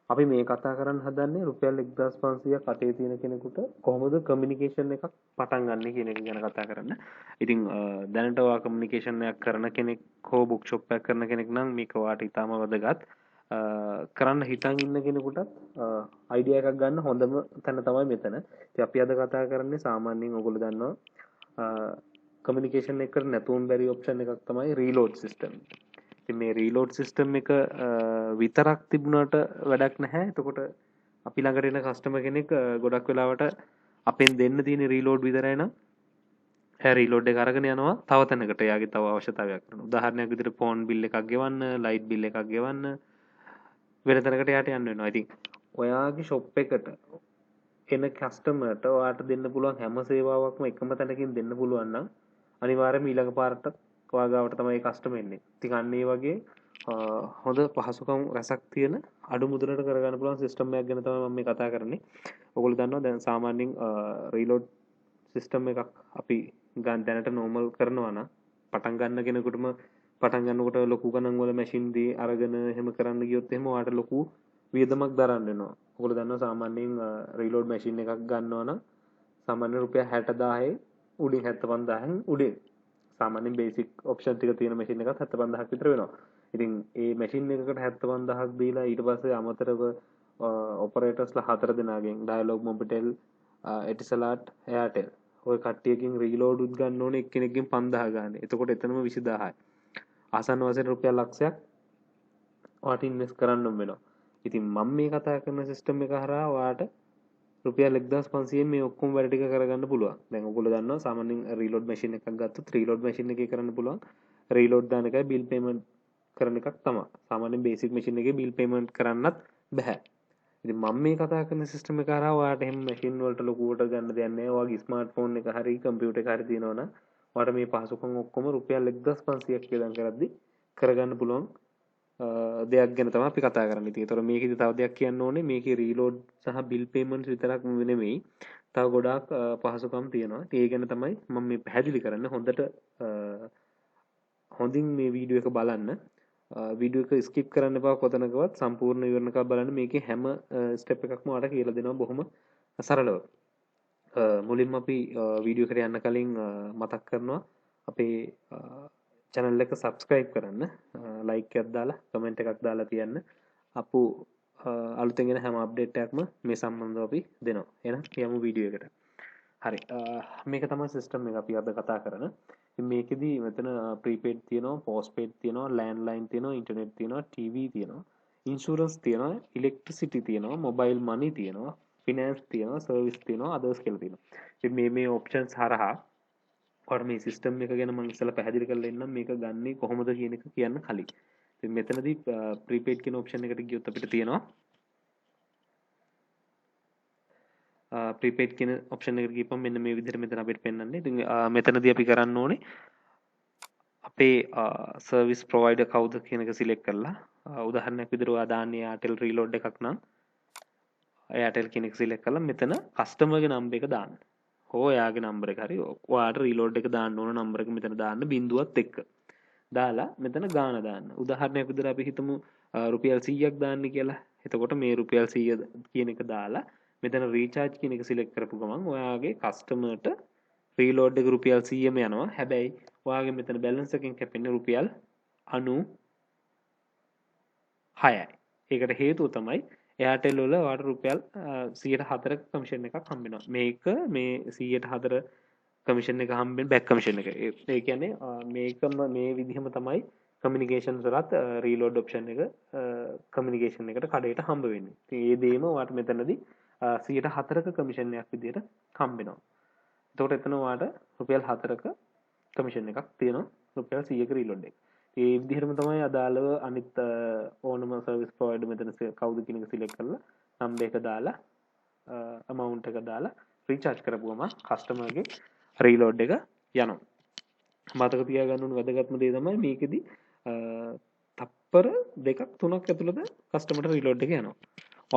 අපි මේ කතා කරන්න හදන්නේ රුපියල් 1500ක් අතේ තියෙන කෙනෙකුට කොහොමද කමියුනිකේෂන් එකක් පටන් ගන්න කියන එක ගැන කතා කරන්න. ඉතින් දැනට ඔයා කමියුනිකේෂන් එකක් කරන කෙනෙක් හෝ බුක් ෂොප් එකක් කරන කෙනෙක් නම් මේක ඔයාට ඉතාම වැදගත්. කරන්න හිතන් ඉන්න කෙනෙකුටත් අයිඩියා එකක් ගන්න හොඳම තැන තමයි මෙතන. ඉතින් අපි අද කතා කරන්නේ සාමාන්‍යයෙන් ඔයගොල්ලෝ දන්නවා කමියුනිකේෂන් එකට නැතුවම බැරි ඔප්ෂන් එකක් තමයි රීලෝඩ් සිස්ටම්. ඉතින් මේ රීලෝඩ් සිස්ටම් එක විතරක් තිබුණාට වැඩක් නැහැ. එතකොට අපි ළඟට එන කස්ටමර් කෙනෙක් ගොඩක් වෙලාවට අපෙන් දෙන්න තියෙන රීලෝඩ් විතරයි නම් එයා රීලෝඩ් එක අරගෙන යනවා තව තැනකට එයාගේ තව අවශ්‍යතාවයක් කරනවා. උදාහරණයක් විදිහට ෆෝන් බිල් එකක් ගෙවන්න, ලයිට් බිල් එකක් ගෙවන්න වෙන තැනකට එයාට යන්න වෙනවා. ඉතින් ඔයාගේ ෂොප් එකට එන කස්ටමර්ට ඔයාට දෙන්න පුළුවන් හැම සේවාවක්ම එකම තැනකින් දෙන්න පුළුවන් නම් අනිවාර්යයෙන්ම ඊළඟ පාරට ඔයා ගාවට තමයි කස්ටමර් එන්නේ. ඉතින් අන්න ඒ වගේ හොඳ පහසුකම් රැසක් තියෙන අඩු මුදලට කරගන්න පුළුවන් සිස්ටම් එකක් ගැන තමයි මම මේ කතා කරන්නේ. ඔයගොල්ලෝ දන්නවා දැන් සාමාන්‍යයෙන් රීලෝඩ් සිස්ටම් එකක් අපි දැනට නෝමල් කරනවා නම් පටන් ගන්න කෙනෙකුටම පටන් ගන්නකොට ලොකු ගණන් වල මැෂින් දී අරගෙන එහෙම කරන්න ගියොත් එහෙම ඔයාට ලොකු වියදමක් දරන්න වෙනවා. ඔයගොල්ලෝ දන්නවා සාමාන්‍යයෙන් රීලෝඩ් මැෂින් එකක් ගන්නවා නම් සාමාන්‍ය රුපියල් 60000 උඩින් 75000න් උඩින් සාමාන්‍යයෙන් බේසික් ඔප්ෂන් ටික තියෙන මැෂින් එකක් 75000ක් විතර වෙනවා. ඉතින් ඒ මැෂින් එකකට 75000ක් දීලා ඊට පස්සේ අමතරව ඔපරේටර්ස්ලා 4 දෙනාගෙන් ඩයලොග් මොබිටෙල් එටිසලාට් එයාටෙල් ඔය කට්ටියකින් රීලෝඩ් උත් ගන්න ඕනේ එක්කෙනෙක්ගෙන් 5000 ගන්න. එතකොට එතනම 20000යි. ආසන්න වශයෙන් රුපියල් ලක්ෂයක් ඔයාට ඉන්වෙස්ට් කරන්න වෙනවා. ඉතින් මම මේ කතා කරන සිස්ටම් එක හරහා ඔයාට රුපියල් 1500න් මේ ඔක්කොම වැඩ ටික කරගන්න පුළුවන්. දැන් ඔයගොල්ලෝ දන්නවා සාමාන්‍යයෙන් රීලෝඩ් මැෂින් එකක් ගත්තොත් රීලෝඩ් මැෂින් එකේ කරන්න පුළුවන් රීලෝඩ් දාන එකයි බිල් පේමන්ට් කරන එකක් තමයි. සාමාන්‍යයෙන් බේසික් මැෂින් එකේ බිල් පේමන්ට් කරන්නත් බෑ. ඉතින් මම මේ කතා කරන සිස්ටම් එක හරහා ඔයාට එහෙම මැෂින් වලට ලොකුවට ගන්න දෙයක් නැහැ. ඔයාගේ ස්මාර්ට් ෆෝන් එක හරි කම්පියුටර් එක හරි තියෙනවනම් ඔයාට මේ පහසුකම් ඔක්කොම රුපියල් 1500ක් වේදන් කරද්දි කරගන්න පුළුවන් දෙයක් ගැන තමයි අපි කතා කරන්නේ. ඉතින් ඒතර මේකෙදි තව දෙයක් කියන්න ඕනේ. මේකේ රීලෝඩ් සහ බිල් පේමන්ට්ස් විතරක් නෙමෙයි. තව ගොඩාක් පහසුකම් තියෙනවා. ඒ ගැන තමයි මම මේ පැහැදිලි කරන්නේ. හොඳින් මේ වීඩියෝ එක බලන්න. වීඩියෝ එක ස්කිප් කරන්න එපා කොතනකවත් සම්පූර්ණ විවරණයක් බලන්න. මේකේ හැම ස්ටෙප් එකක්ම ඔයාලට කියලා දෙනවා බොහොම සරලව. මුලින්ම අපි වීඩියෝ එකට යන්න කලින් මතක් කරනවා අපේ channel එක subscribe කරන්න, like එකක් දාලා comment එකක් දාලා තියන්න. අපු අලුතෙන් එන හැම අප්ඩේට් එකක්ම මේ සම්බන්ධව අපි දෙනවා. එහෙනම් යමු වීඩියෝ එකට. හරි. මේක තමයි සිස්ටම් එක අපි අද කතා කරන. මේකෙදි මෙතන ප්‍රීපේඩ් තියෙනවා, පෝස්ට්පේඩ් තියෙනවා, ලෑන්ඩ්ලයින් තියෙනවා, ඉන්ටර්නෙට් තියෙනවා, ටීවී තියෙනවා, ඉන්ෂුරන්ස් තියෙනවා, ඉලෙක්ට්‍රිසිටි තියෙනවා, මොබයිල් මනි තියෙනවා, ෆිනෑන්ස් තියෙනවා, සර්විස් තියෙනවා, අදර්ස් කියලා තියෙනවා. ඉතින් මේ ඔප්ෂන්ස් හරහා ඔයාලට මේ සිස්ටම් එක ගැන මම ඉස්සෙල්ලා පැහැදිලි කරලා ඉන්නම් මේක ගන්නේ කොහොමද කියන එක කියන්න කලින්. ඉතින් මෙතනදී ප්‍රීපේඩ් කියන ඔප්ෂන් එකට ගියොත් අපිට තියෙනවා ප්‍රීපේඩ් කියන ඔප්ෂන් එකට ගියපම මෙන්න මේ විදිහට මෙතන අපිට පෙන්වන්නේ. ඉතින් මෙතනදී අපි කරන්න ඕනේ අපේ සර්විස් ප්‍රොවයිඩර් කවුද කියන එක සිලෙක්ට් කරලා උදාහරණයක් විදිහට ඔයා දාන්නේ Airtel Reload එකක් නම් Airtel කියන එක සිලෙක්ට් කරලා මෙතන කස්ටමර්ගේ නම්බර් එක දාන්න. හෝ එයාගේ නම්බර එක හරි ඔයාට රීලෝඩ් එක දාන්න ඕන නම්බර එක මෙතන දාන්න බිංදුවත් එක්ක. දාලා මෙතන ගාන දාන්න. උදාහරණයක් විදිහට අපි හිතමු රුපියල් 100ක් දාන්න කියලා. එතකොට මේ රුපියල් 100 කියන එක දාලා මෙතන රීචාර්ජ් කියන එක සිලෙක්ට් කරපු ගමන් ඔයාගේ කස්ටමර්ට රීලෝඩ් එක රුපියල් 100ම යනවා. හැබැයි ඔයාගේ මෙතන බැලන්ස් එකෙන් කැපෙන්නේ රුපියල් 96යි. ඒකට හේතුව තමයි Airtel වල ඔයාට රුපියල් 104ක කමිෂන් එකක් හම්බ වෙනවා. මේක මේ 104 කමිෂන් එක හම්බෙන්නේ බැක් කමිෂන් එක. ඒ කියන්නේ මේකම මේ විදිහම තමයි කමියුනිකේෂන්ස් වලත් රීලෝඩ් ඔප්ෂන් එක කමියුනිකේෂන් එකට කඩේට හම්බ වෙන්නේ. ඉතින් ඒ දේම ඔයාට මෙතනදී 104ක කමිෂන් එකක් විදිහට හම්බ වෙනවා. එතකොට එතන ඔයාට රුපියල් 4ක කමිෂන් එකක් තියෙනවා රුපියල් 100ක රීලෝඩ් එක. ඒ විදිහටම තමයි අදාළව අනිත් ඕනම සර්විස් ප්‍රොවයිඩර් මෙතන කවුද කියන එක සිලෙක්ට් කරලා නම්බර් එක දාලා amount එක දාලා රීචාර්ජ් කරපුවම කස්ටමර්ගේ රීලෝඩ් එක යනවා. මතක තියාගන්න ඕන වැදගත්ම දේ තමයි මේකෙදි තප්පර 2ක් 3ක් ඇතුළත කස්ටමර්ට රීලෝඩ් එක යනවා.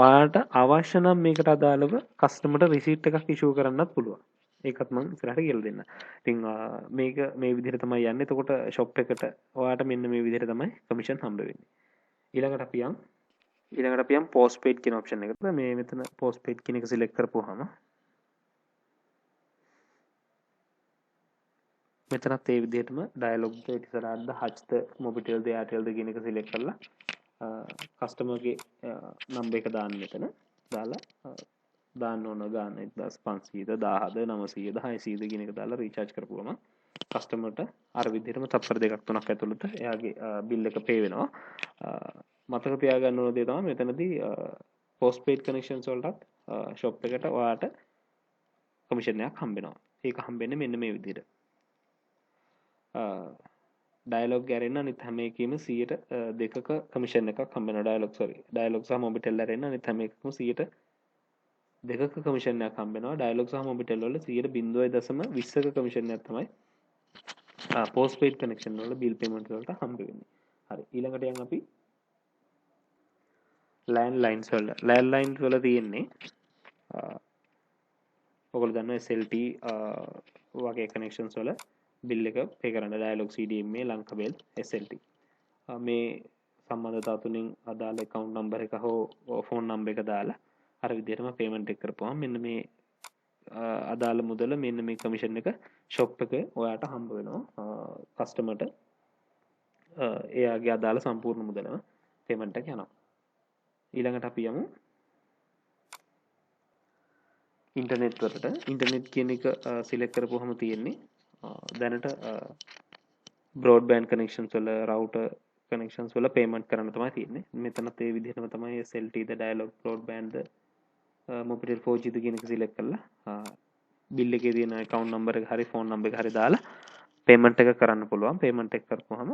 ඔයාලට අවශ්‍ය නම් මේකට අදාළව කස්ටමර්ට රිසීට් එකක් ඉෂුව කරන්නත් පුළුවන්. ඒකත් මම ඉස්සරහට කියලා දෙන්න. ඉතින් මේක මේ විදිහට තමයි යන්නේ. එතකොට ෂොප් එකට ඔයාට මෙන්න මේ විදිහට තමයි කමිෂන් හම්බ වෙන්නේ. ඊළඟට අපි යන් ඊළඟට අපි යම් postpaid කියන option එකට. මේ මෙතන postpaid කියන එක select කරපුවාම මෙතනත් ඒ විදිහටම dialog එක ඉස්සරහට හච්ද මොබිටෙල්ද එයාටෙල්ද කියන එක select කරලා customer ගේ number එක දාන්න මෙතන දාලා දාන්න ඕන ගාන 1500ද 1000ද 900ද 600ද කියන එක දාලා රීචාර්ජ් කරපුවම කස්ටමර්ට අර විදිහටම තත්පර දෙකක් තුනක් ඇතුළත එයාගේ බිල් එක පේ වෙනවා. මතක තියාගන්න ඕන දේ තමයි මෙතනදී postpaid connections වලටත් shop එකට ඔයාට කමිෂන් එකක් හම්බ වෙනවා. ඒක හම්බෙන්නේ මෙන්න මේ විදිහට. ඩයලොග් ඇරෙන්න අනිත් හැම එකකම 100%ක කමිෂන් එකක් හම්බ වෙනවා. ඩයලොග් සහ මොබිටෙල් ඇරෙන්න අනිත් හැම එකකම 100%ක කමිෂන් එකක් හම්බ වෙනවා. ඩයලොග් සහ මොබිටෙල් වල 0.20ක කමිෂන් එකක් තමයි postpaid connection වල bill payment වලට හම්බ වෙන්නේ. හරි ඊළඟට යන් අපි landlines වල. landlines වල තියෙන්නේ ඔයගොල්ලෝ දන්නවා SLT වගේ connections වල bill එක pay කරන්න dialog CDMA ලංකබෙල් SLT මේ සම්බන්ධතා තුنين අදාළ account number එක හෝ phone number එක දාලා අර විදිහටම payment එක කරපුවාම මෙන්න මේ අදාළ මුදල මෙන්න මේ commission එක shop එක ඔයාට හම්බ වෙනවා customer ට එයාගේ අදාළ සම්පූර්ණ මුදලම payment එක යනවා. ඊළඟට අපි යමු ඉන්ටර්නෙට් වලට. ඉන්ටර්නෙට් කියන එක select කරපුවහම තියෙන්නේ දැනට broadband connections වල router connections වල payment කරන්න තමයි තියෙන්නේ. මෙතනත් ඒ විදිහටම තමයි SLT ද dialog broadband ද mobitel 4G ද කියන එක select කරලා bill එකේ තියෙන account number එක හරි phone number එක හරි දාලා payment එක කරන්න පුළුවන්. payment එක කරපුවාම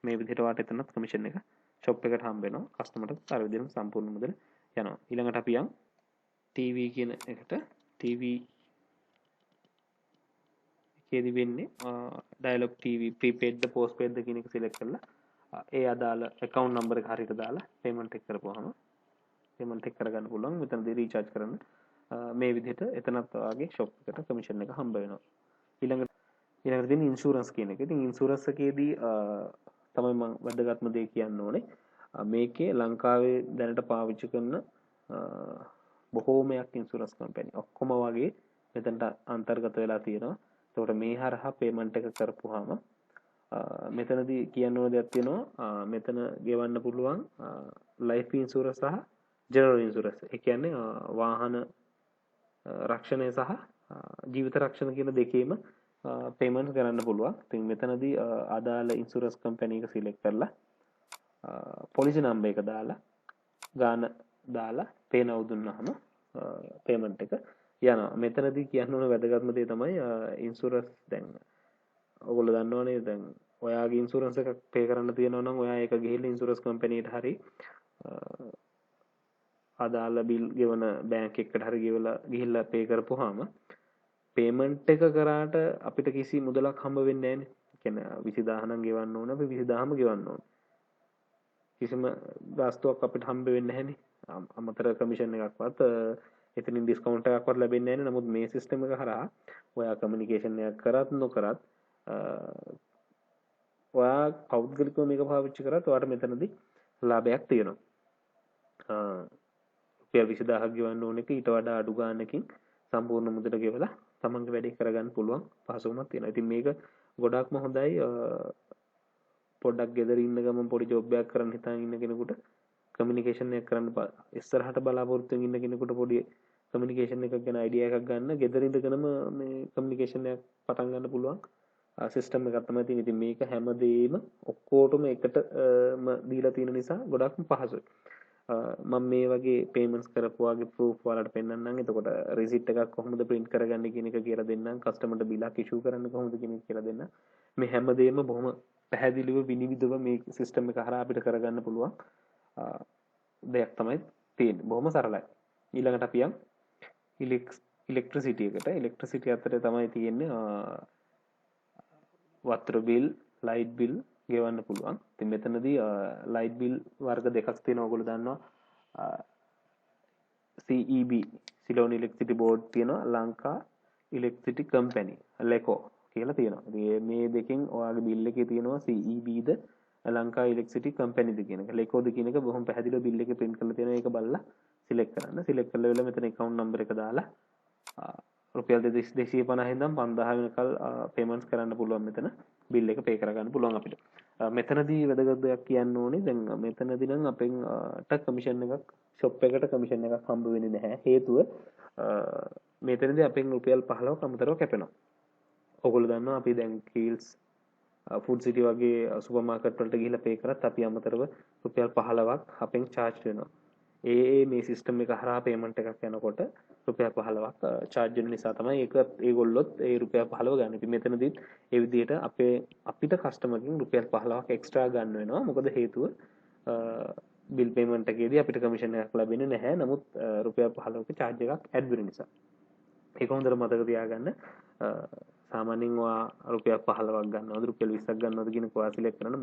මේ විදිහට වාට එතනත් commission එක shop එකට හම්බ වෙනවා. customer ට අර විදිහටම සම්පූර්ණ මුදල යනවා. ඊළඟට අපි යන් TV කියන එකට. TV එකේදී වෙන්නේ dialog TV prepaid ද postpaid ද කියන එක select කරලා ඒ අදාළ account number එක හරියට දාලා payment එක කරපුවාම payment එක කරගන්න පුළුවන්. මෙතනදී recharge කරන්න මේ විදිහට එතනත් ඔයාගේ shop එකට commission එක හම්බ වෙනවා. ඊළඟට තියෙන insurance කියන එක. ඉතින් insurance එකේදී තමයි මම වැදගත්ම දේ කියන්න ඕනේ. මේකේ ලංකාවේ දැනට පාවිච්චි කරන බොහෝමයක් ඉන්ෂුරන්ස් කම්පැනි ඔක්කොම වගේ මෙතනට අන්තර්ගත වෙලා තියෙනවා. එතකොට මේ හරහා පේමන්ට් එක කරපුවාම මෙතනදී කියන්න ඕන දෙයක් තියෙනවා. මෙතන ගෙවන්න පුළුවන් ලයිෆ් ඉන්ෂුරන්ස් සහ ජෙනරල් ඉන්ෂුරන්ස්. ඒ කියන්නේ වාහන රක්ෂණය සහ ජීවිත රක්ෂණ කියන දෙකේම පේමන්ට් කරන්න පුළුවන්. ඉතින් මෙතනදී අදාළ ඉන්ෂුරන්ස් කම්පැනි එක සිලෙක්ට් කරලා පොලිසි නම්බර් එක දාලා ගාන දාලා පේ නව දුන්නාම පේමන්ට් එක යනවා. මෙතනදී කියන්න ඕන වැදගත්ම දේ තමයි ඉන්ෂුරන්ස්. දැන් ඔයගොල්ලෝ දන්නවනේ දැන් ඔයාගේ ඉන්ෂුරන්ස් එකක් පේ කරන්න තියෙනවා නම් ඔයා ඒක ගිහිල්ලා ඉන්ෂුරන්ස් කම්පැනියට හරි අදාළ බිල් ගෙවන බැංක් එකකට හරි ගිහිල්ලා පේ කරපුවාම පේමන්ට් එක කරාට අපිට කිසි මුදලක් හම්බ වෙන්නේ නැහැ නේ. කියන්නේ 20000 නම් ගෙවන්න ඕන අපි 20000ම ගෙවන්න ඕන. කිසිම ගාස්තුවක් අපිට හම්බ වෙන්නේ නැහැ නේ. අමතර කමිෂන් එකක්වත් එතනින් ඩිස්කවුන්ට් එකක්වත් ලැබෙන්නේ නැහැ නේ. නමුත් මේ සිස්ටම් එක හරහා ඔයා කමියුනිකේෂන් එකක් කරත් නොකරත් ඔයා පෞද්ගලිකව මේක පාවිච්චි කරත් ඔයාට මෙතනදී ලාභයක් තියෙනවා. රුපියල් 20000ක් ගෙවන්න ඕන එක ඊට වඩා අඩු ගාණකින් සම්පූර්ණ මුදල ගෙවලා තමන්ගේ වැඩේ කරගන්න පුළුවන් පහසුකමක් තියෙනවා. ඉතින් මේක ගොඩක්ම හොඳයි. පොඩ්ඩක් ගෙදර ඉන්න ගමන් පොඩි ජොබ් එකක් කරන්න හිතාගෙන ඉන්න කෙනෙකුට කමියුනිකේෂන් එකක් කරන්න ඉස්සරහට බලාපොරොත්තු වෙන ඉන්න කෙනෙකුට පොඩි කමියුනිකේෂන් එකක් ගැන අයිඩියා එකක් ගන්න ගෙදර ඉඳගෙනම මේ කමියුනිකේෂන් එකක් පටන් ගන්න පුළුවන් සිස්ටම් එකක් තමයි තියෙන්නේ. ඉතින් මේක හැමදේම ඔක්කොටම එකටම දීලා තියෙන නිසා ගොඩක්ම පහසුයි. මම මේ වගේ පේමන්ට්ස් කරපුවාගේ ප්‍රූෆ් වලට පෙන්නන්නම්. එතකොට රිසිට් එකක් කොහොමද print කරගන්නේ කියන එක කියලා දෙන්නම්. කස්ටමර්ට බිලක් ඉෂුව කරන්න කොහොමද කියන එක කියලා දෙන්නම්. මේ හැමදේම බොහොම පැහැදිලිව විනිවිදව මේ සිස්ටම් එක හරහා අපිට කරගන්න පුළුවන් දෙයක් තමයි තියෙන්නේ. බොහොම සරලයි. ඊළඟට අපි යන් ඉලෙක්ට්‍රිසිටි එකට. ඉලෙක්ට්‍රිසිටි අතරේ තමයි තියෙන්නේ වතුර බිල්, ලයිට් බිල් ගෙවන්න පුළුවන්. ඉතින් මෙතනදී ලයිට් බිල් වර්ග දෙකක් තියෙනවා. ඔයගොල්ලෝ දන්නවා CEB සිලෝන් ඉලෙක්ට්‍රිසිටි බෝඩ් තියෙනවා. ලංකා ඉලෙක්ට්‍රිසිටි කම්පැනි ලෙකෝ කියලා තියෙනවා. ඉතින් මේ දෙකෙන් ඔයාගේ බිල් එකේ තියෙනවා CEB ද ලංකා ඉලෙක්ට්‍රිසිටි කම්පැනිද කියන එක ලේකෝද කියන එක බොහොම පැහැදිලිව බිල් එකේ print කරලා තියෙනවා. ඒක බලලා සිලෙක්ට් කරන්න. සිලෙක්ට් කරලා වෙලා මෙතන account number එක දාලා රුපියල් 250 ඉඳන් 5000 වෙනකල් payments කරන්න පුළුවන්. මෙතන බිල් එක pay කරගන්න පුළුවන් අපිට. මෙතනදී වැදගත් දෙයක් කියන්න ඕනේ. දැන් මෙතනදී නම් අපෙන් කමිෂන් එකක් shop එකට කමිෂන් එකක් හම්බ වෙන්නේ නැහැ. හේතුව මෙතනදී අපෙන් රුපියල් 15ක් අමතරව කැපෙනවා. ඔයගොල්ලෝ දන්නවා අපි දැන් කීල්ස් ෆුඩ් සිටි වගේ සුපර් මාකට් වලට ගිහිල්ලා පේ කරත් අපි අමතරව රුපියල් 15ක් අපෙන් charge වෙනවා. මේ සිස්ටම් එක හරහා පේමන්ට් එකක් යනකොට රුපියල් 15ක් charge වෙන නිසා තමයි ඒක ඒගොල්ලොත් ඒ රුපියල් 15 ගන්න. ඉතින් මෙතනදිත් ඒ විදිහට අපිට කස්ටමර් කින් රුපියල් 15ක් එක්ස්ට්‍රා ගන්න වෙනවා. මොකද හේතුව බිල් පේමන්ට් එකේදී අපිට කමිෂන් එකක් ලැබෙන්නේ නැහැ. නමුත් රුපියල් 15ක charge එකක් add වෙන නිසා. ඒක හොඳට මතක තියාගන්න. සාමාන්‍යයෙන් ඔයා රුපියල් 15ක් ගන්නවද රුපියල් 20ක් ගන්නවද කියන ඔයා සිලෙක්ට් කරන්න.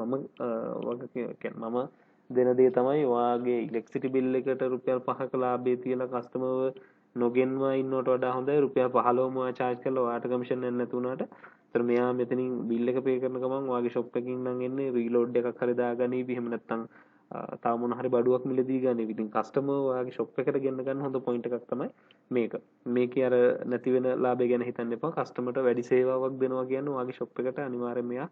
මම දෙන දේ තමයි ඔයාගේ ඉලෙක්ට්‍රිසිටි බිල් එකට රුපියල් 5ක ලාභය තියලා කස්ටමර්ව නොගෙන්ව ඉන්නවට වඩා හොඳයි රුපියල් 15ම ඔයා charge කරලා ඔයාට කමිෂන් එකක් නැති වුණාට. ඒතර මෙයා මෙතනින් බිල් එක පේ කරන ගමන් ඔයාගේ shop එකකින් නම් එන්නේ රීලෝඩ් එකක් හරි දාගනීවි. එහෙම නැත්නම් තව මොන හරි බඩුවක් මිලදී ගන්න. ඉතින් කස්ටමර් ඔයාගේ shop එකට ගෙන්න ගන්න හොඳ පොයින්ට් එකක් තමයි මේක. මේකේ අර නැති වෙන ලාභය ගැන හිතන්න එපා. කස්ටමර්ට වැඩි සේවාවක් දෙනවා කියන්නේ ඔයාගේ shop එකට අනිවාර්යයෙන් මෙයා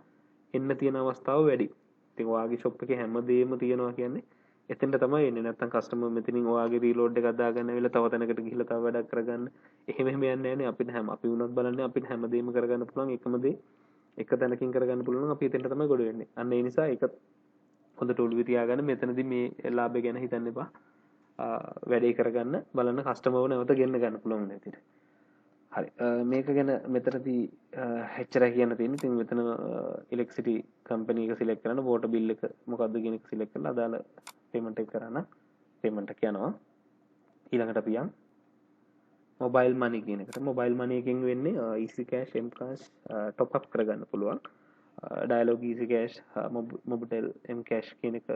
එන්න තියෙන අවස්ථාව වැඩි. ඉතින් ඔයාගේ shop එකේ හැමදේම තියෙනවා කියන්නේ එතෙන්ට තමයි එන්නේ. නැත්නම් කස්ටමර් මෙතනින් ඔයාගේ රීලෝඩ් එකක් දාගන්න ඇවිල්ලා තව තැනකට ගිහිල්ලා තව වැඩක් කරගන්න. එහෙම යන්නේ නැහැ. අපිට අපි වුණත් බලන්නේ අපිට හැමදේම කරගන්න පුළුවන්. එකම දේ එක තැනකින් කරගන්න පුළුවන් නම් අපි එතෙන්ට තමයි ගොඩ වෙන්නේ. අන්න ඒ නිසා ඒක හොඳට ඔළුවේ තියාගන්න. මෙතනදී මේ ලාභය ගැන හිතන්න එපා. වැඩේ කරගන්න බලන්න කස්ටමර්ව නැවත ගෙන්න ගන්න පුළුවන් විදිහට. හරි. මේක ගැන මෙතනදී හැච්චරයි කියන්න තියෙන්නේ. ඉතින් මෙතන ඉලෙක්ට්‍රිසිටි කම්පැනි එක සිලෙක්ට් කරන්න වෝටර් බිල් එක මොකක්ද කියන එක සිලෙක්ට් කරලා අදාළ පේමන්ට් එක කරන්න පේමන්ට් එක යනවා. ඊළඟට අපි යන් මොබයිල් මනි කියන එකට. මොබයිල් මනි එකෙන් වෙන්නේ easy cash mcash top up කරගන්න පුළුවන්. Dialog easy cash Mobitel mcash කියන එක